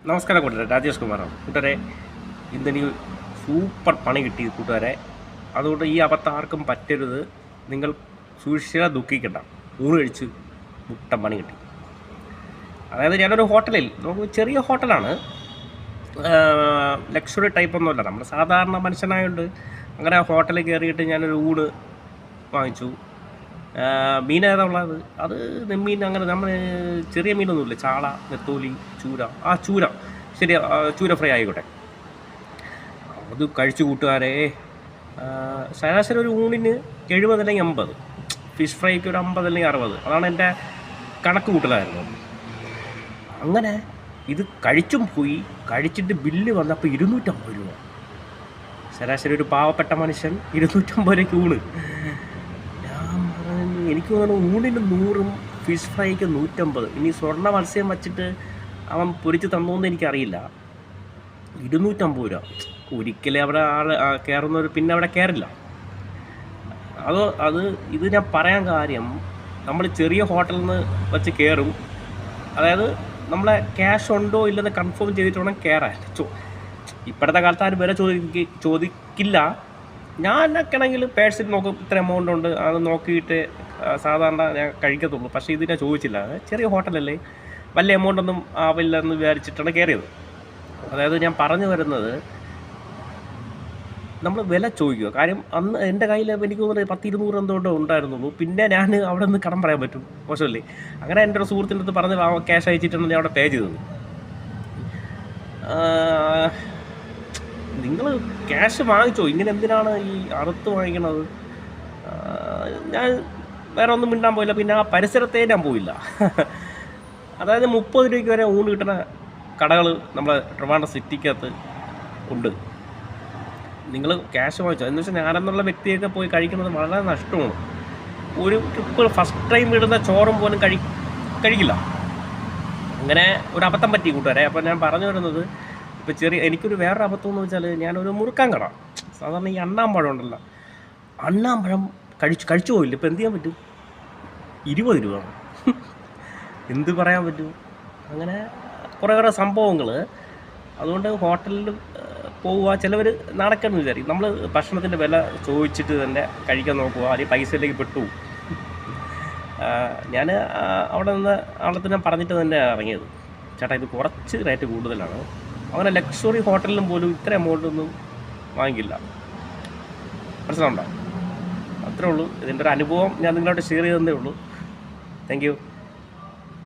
നമസ്കാരം കൂട്ടരെ, രാജേഷ് കുമാറാണ് കൂട്ടരെ. ഇന്നെനിക്ക് സൂപ്പർ പണി കിട്ടി കൂട്ടുകാരെ. അതുകൊണ്ട് ഈ അബദ്ധം ആർക്കും പറ്റരുത്. നിങ്ങൾ സൂക്ഷിച്ചാൽ ദുഃഖിക്കണ്ട. ഊണ് കഴിച്ച് മുട്ടൻ പണി കിട്ടി. അതായത് ഞാനൊരു ഹോട്ടലിൽ, നമുക്ക് ചെറിയ ഹോട്ടലാണ്, ലക്ഷറി ടൈപ്പൊന്നുമല്ല, നമ്മൾ സാധാരണ മനുഷ്യനായതുകൊണ്ട് അങ്ങനെ ഹോട്ടലിൽ കയറിയിട്ട് ഞാനൊരു ഊണ് വാങ്ങിച്ചു. മീൻ ഏതാ ഉള്ളത്? അത് നെമ്മീൻ, അങ്ങനെ നമ്മൾ ചെറിയ മീനൊന്നുമില്ല, ചാള, നെത്തോലി, ചൂര. ചൂര ശരി, ചൂര ഫ്രൈ ആയിക്കോട്ടെ. അത് കഴിച്ചു കൂട്ടുകാരെ. ശരാശരി ഒരു ഊണിന് 70 അല്ലെങ്കിൽ 80, ഫിഷ് ഫ്രൈക്ക് ഒരു 50 അല്ലെങ്കിൽ 60, അതാണ് എൻ്റെ കണക്ക് കൂട്ടലായിരുന്നു. അങ്ങനെ ഇത് കഴിച്ചും പോയി. കഴിച്ചിട്ട് ബില്ല് വന്നപ്പോൾ 250 രൂപ. ശരാശരി ഒരു പാവപ്പെട്ട മനുഷ്യൻ 250 രൂപയ്ക്ക് ഊണ്. എനിക്ക് തോന്നുന്നു ഊണിന് 100, ഫിഷ് ഫ്രൈക്ക് 150. ഇനി സ്വർണ്ണ മത്സ്യം വച്ചിട്ട് അവൻ പൊരിച്ച് തന്നോന്ന് എനിക്കറിയില്ല. 250 രൂപ. ഒരിക്കലും അവിടെ കയറുന്നവർ പിന്നെ അവിടെ കയറില്ല. ഇത് ഞാൻ പറയാൻ കാര്യം, നമ്മൾ ചെറിയ ഹോട്ടലിൽ നിന്ന് വെച്ച് കയറും. അതായത് നമ്മളെ ക്യാഷ് ഉണ്ടോ ഇല്ലെന്ന് കൺഫേം ചെയ്തിട്ട് വേണം കയറാൻ. ഇപ്പോഴത്തെ കാലത്ത് ആരും വില ചോദിക്കില്ല. ഞാനൊക്കെ ആണെങ്കിൽ പേഴ്സിൽ നോക്കും, ഇത്ര എമൗണ്ട് ഉണ്ട്, അത് നോക്കിയിട്ട് സാധാരണ ഞാൻ കഴിക്കത്തുള്ളൂ. പക്ഷേ ഇത് ഞാൻ ചോദിച്ചില്ല. ചെറിയ ഹോട്ടലല്ലേ, വലിയ എമൗണ്ടൊന്നും ആവില്ലെന്ന് വിചാരിച്ചിട്ടാണ് കയറിയത്. അതായത് ഞാൻ പറഞ്ഞു വരുന്നത്, നമ്മൾ വില ചോദിക്കുക. കാര്യം അന്ന് എൻ്റെ കയ്യിൽ എനിക്ക് തോന്നുന്നത് 10-200 എന്തുകൊണ്ടോ ഉണ്ടായിരുന്നുള്ളൂ. പിന്നെ ഞാൻ അവിടെ നിന്ന് കടം പറയാൻ പറ്റും, മോശമല്ലേ? അങ്ങനെ എൻ്റെ ഒരു സുഹൃത്തിൻ്റെ അടുത്ത് പറഞ്ഞ് ക്യാഷ് അയച്ചിട്ടാണ് ഞാൻ അവിടെ പേ ചെയ്തത്. നിങ്ങൾ ക്യാഷ് വാങ്ങിച്ചോ, ഇങ്ങനെ എന്തിനാണ് ഈ അറുത്ത് വാങ്ങിക്കണത്? ഞാൻ വേറെ ഒന്നും മിണ്ടാൻ പോയില്ല. പിന്നെ ആ പരിസരത്തേ ഞാൻ പോയില്ല. അതായത് 30 രൂപയ്ക്ക് വരെ ഊണ് കിട്ടുന്ന കടകൾ നമ്മുടെ ട്രിവാൻഡ്രം സിറ്റിക്കകത്ത് ഉണ്ട്. നിങ്ങൾ ക്യാഷ് വാങ്ങിച്ചോ. എന്ന് വെച്ചാൽ ഞാനെന്നുള്ള വ്യക്തിയൊക്കെ പോയി കഴിക്കുന്നത് വളരെ നഷ്ടമാണ്. ഒരു ട്രിപ്പ് ഫസ്റ്റ് ടൈം ഇടുന്ന ചോറും പോലും കഴിക്കില്ല. അങ്ങനെ ഒരു അബദ്ധം പറ്റി കൂട്ടുകാരെ. അപ്പോൾ ഞാൻ പറഞ്ഞു വരുന്നത്, ഇപ്പോൾ എനിക്കൊരു വേറൊരു അബദ്ധം എന്ന് വെച്ചാൽ, ഞാനൊരു മുറുക്കാൻ കട, സാധാരണ ഈ അണ്ണാമ്പഴം ഉണ്ടല്ലോ, അണ്ണാമ്പഴം കഴിച്ചു പോയില്ല. ഇപ്പോൾ എന്ത് ചെയ്യാൻ പറ്റും? 20 രൂപ. എന്ത് പറയാൻ പറ്റും? അങ്ങനെ കുറേ സംഭവങ്ങൾ. അതുകൊണ്ട് ഹോട്ടലിൽ പോവുക, ചിലവർ നടക്കണം വിചാരിക്കും. നമ്മൾ ഭക്ഷണത്തിൻ്റെ വില ചോദിച്ചിട്ട് തന്നെ കഴിക്കാൻ നോക്കുക, അല്ലെങ്കിൽ പൈസയിലേക്ക് പെട്ടു. ഞാൻ അവിടെ ഞാൻ പറഞ്ഞിട്ട് തന്നെ ഇറങ്ങിയത്, ചേട്ടാ ഇത് കുറച്ച് റേറ്റ് കൂടുതലാണ്. അങ്ങനെ ലക്ഷറി ഹോട്ടലിലും പോലും ഇത്ര എമൗണ്ടൊന്നും വാങ്ങിക്കില്ല. മനസ്സിലാവുണ്ടോ? അത്രേ ഉള്ളൂ. ഇതിൻ്റെ ഒരു അനുഭവം ഞാൻ നിങ്ങളോട് ഷെയർ ചെയ്തതേ ഉള്ളൂ. Thank you.